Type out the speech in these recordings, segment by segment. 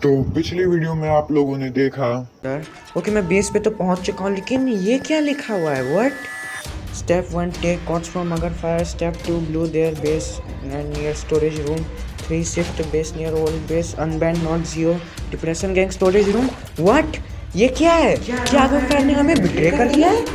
तो पिछली वीडियो में आप लोगों ने देखा। सर ओके, मैं बेस पे तो पहुंच चुका हूँ, लेकिन ये क्या लिखा हुआ है? What? Step 1 take cords from अगर fire, step 2 blue their base and near storage room, 3 shift base near old base, unbend not geo depression gang storage room. What? ये क्या है? क्या अगर फायर ने हमें बिट्रे कर दिया है?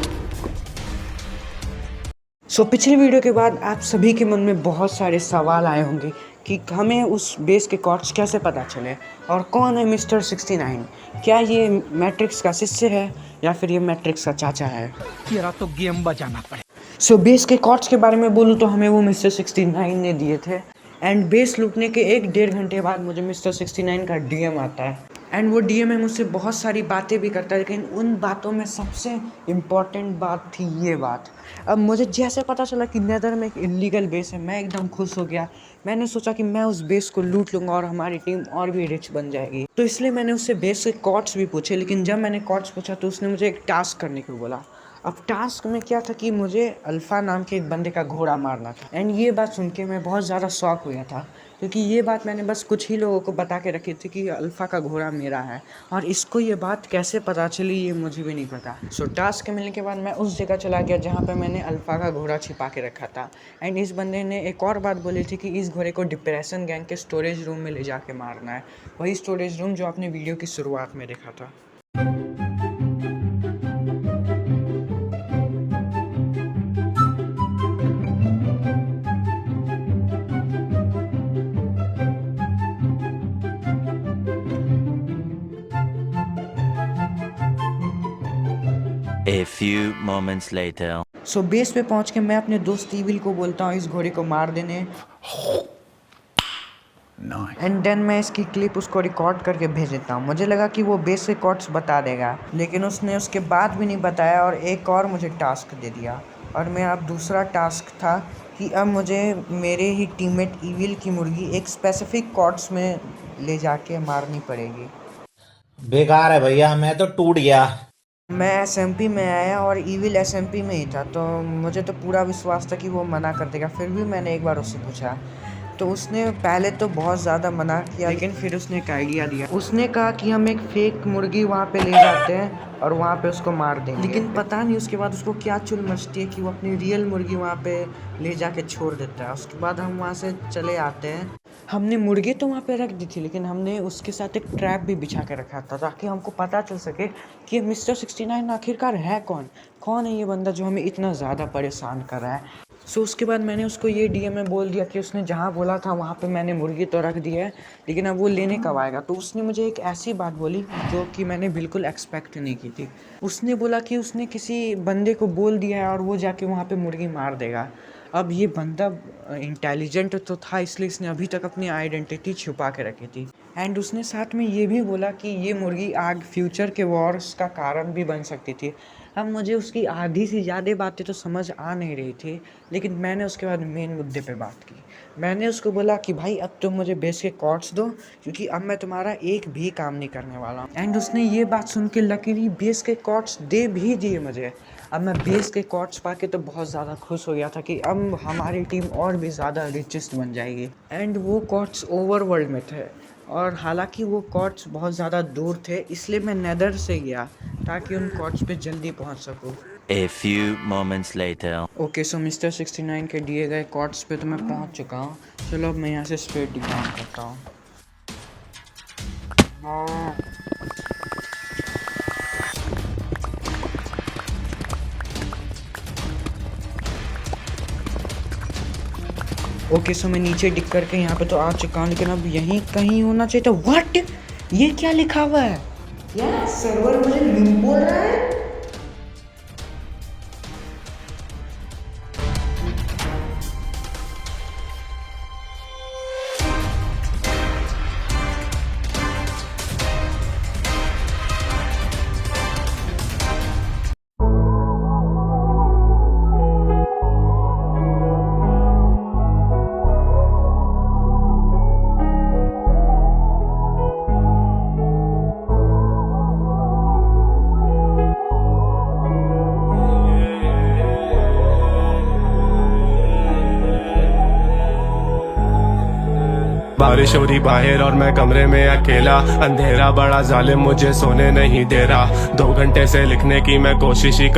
पिछली वीडियो के बाद आप सभी के मन में बहुत सारे सवाल आए होंगे कि हमें उस बेस के कॉर्ड्स कैसे पता चले और कौन है मिस्टर 69। क्या ये मैट्रिक्स का शिष्य है या फिर ये मैट्रिक्स का चाचा है? तेरा तो गेम बजाना पड़े। बेस के कॉर्ड्स के बारे में बोलूँ तो हमें वो मिस्टर 69 ने दिए थे। एंड बेस लूटने के 1-1.5 घंटे बाद मुझे मिस्टर 69 का डीएम आता है। एंड वो डीएम में मुझसे बहुत सारी बातें भी करता है, लेकिन उन बातों में सबसे इम्पॉर्टेंट बात थी ये बात। अब मुझे जैसे पता चला कि नेदर में एक इलीगल बेस है, मैं एकदम खुश हो गया। मैंने सोचा कि मैं उस बेस को लूट लूँगा और हमारी टीम और भी रिच बन जाएगी। तो इसलिए मैंने उससे बेस के कॉर्ड्स भी पूछे, लेकिन जब मैंने कॉर्ड्स पूछा तो उसने मुझे एक टास्क करने को बोला। अब टास्क में क्या था कि मुझे अल्फ़ा नाम के एक बंदे का घोड़ा मारना था। एंड ये बात सुन के मैं बहुत ज़्यादा शॉक हुआ था, क्योंकि ये बात मैंने बस कुछ ही लोगों को बता के रखी थी कि अल्फ़ा का घोड़ा मेरा है, और इसको ये बात कैसे पता चली ये मुझे भी नहीं पता। टास्क मिलने के बाद मैं उस जगह चला गया जहाँ पे मैंने अल्फ़ा का घोड़ा छिपा के रखा था। एंड इस बंदे ने एक और बात बोली थी कि इस घोड़े को डिप्रेशन गैंग के स्टोरेज रूम में ले जाके मारना है, वही स्टोरेज रूम जो आपने वीडियो की शुरुआत में देखा था। A few moments later. Base पे पहुंच के मैं अपने दोस्त ईविल को बोलता हूँ इस घोड़े को मार देने। एंड देन मैं इसकी क्लिप उसको रिकॉर्ड करके भेज देता हूँ। मुझे लगा कि वो बेस के कॉर्ड्स बता देगा, लेकिन उसने उसके बाद भी नहीं बताया और एक और मुझे टास्क दे दिया। और मेरा अब दूसरा टास्क था कि अब मुझे मेरे ही टीममेट ईविल की मुर्गी एक स्पेसिफिक कॉर्ड्स में ले जाके मारनी पड़ेगी। बेकार है भैया, मैं तो टूट गया। मैं एसएमपी में आया और ईविल एसएमपी में ही था, तो मुझे तो पूरा विश्वास था कि वो मना कर देगा। फिर भी मैंने एक बार उससे पूछा, तो उसने पहले तो बहुत ज़्यादा मना किया, लेकिन फिर उसने एक आइडिया दिया। उसने कहा कि हम एक फेक मुर्गी वहाँ पे ले जाते हैं और वहाँ पे उसको मार देंगे। लेकिन पता नहीं उसके बाद उसको क्या चुल मचती है कि वो अपनी रियल मुर्गी वहाँ पे ले जाके छोड़ देता है। उसके बाद हम वहाँ से चले आते हैं। हमने मुर्गी तो वहाँ पे रख दी थी, लेकिन हमने उसके साथ एक ट्रैप भी बिछा के रखा था, ताकि हमको पता चल सके कि मिस्टर 69 आखिरकार है कौन है ये बंदा जो हमें इतना ज़्यादा परेशान कर रहा है। उसके बाद मैंने उसको ये डीएम में बोल दिया कि उसने जहाँ बोला था वहाँ पे मैंने मुर्गी तो रख दी है, लेकिन अब वो लेने कब आएगा। तो उसने मुझे एक ऐसी बात बोली जो कि मैंने बिल्कुल एक्सपेक्ट नहीं की थी। उसने बोला कि उसने किसी बंदे को बोल दिया है और वो जाके वहाँ पे मुर्गी मार देगा। अब ये बंदा इंटेलिजेंट तो था, इसलिए इसने अभी तक अपनी आइडेंटिटी छुपा के रखी थी। एंड उसने साथ में ये भी बोला कि ये मुर्गी आग फ्यूचर के वॉर्स का कारण भी बन सकती थी। अब मुझे उसकी आधी से ज़्यादा बातें तो समझ आ नहीं रही थी, लेकिन मैंने उसके बाद मेन मुद्दे पे बात की। मैंने उसको बोला कि भाई अब तुम मुझे बेस के कॉर्ड्स दो, क्योंकि अब मैं तुम्हारा एक भी काम नहीं करने वाला हूँ। एंड उसने ये बात सुन के लकीली बेस के कॉर्ड्स दे भी दिए मुझे। अब मैं बेस के कॉर्ड्स पाके तो बहुत ज़्यादा खुश हो गया था कि अब हमारी टीम और भी ज़्यादा रिचेस्ट बन जाएगी। एंड वो कॉर्ड्स ओवरवर्ल्ड में थे, और हालांकि वो कॉर्ड्स बहुत ज़्यादा दूर थे, इसलिए मैं नेदर से गया ताकि उन कॉर्ड्स पे जल्दी पहुंच सकूं। A few moments later. Okay, mister 69 के दिए गए कॉर्ड्स पे तो मैं पहुंच चुका हूँ। चलो अब मैं यहाँ से स्ट्रेट डाउन करता हूँ। ओके, मैं नीचे डिग करके यहाँ पे तो आ चुका हूँ, लेकिन अब यहीं कहीं होना चाहिए था। व्हाट? ये क्या लिखा हुआ है? क्या सर्वर मुझे लूप बोल रहा है? बारिश हो रही बाहर और मैं कमरे में अकेला, अंधेरा बड़ा जालिम मुझे सोने नहीं दे रहा। 2 घंटे से लिखने की मैं कोशिश ही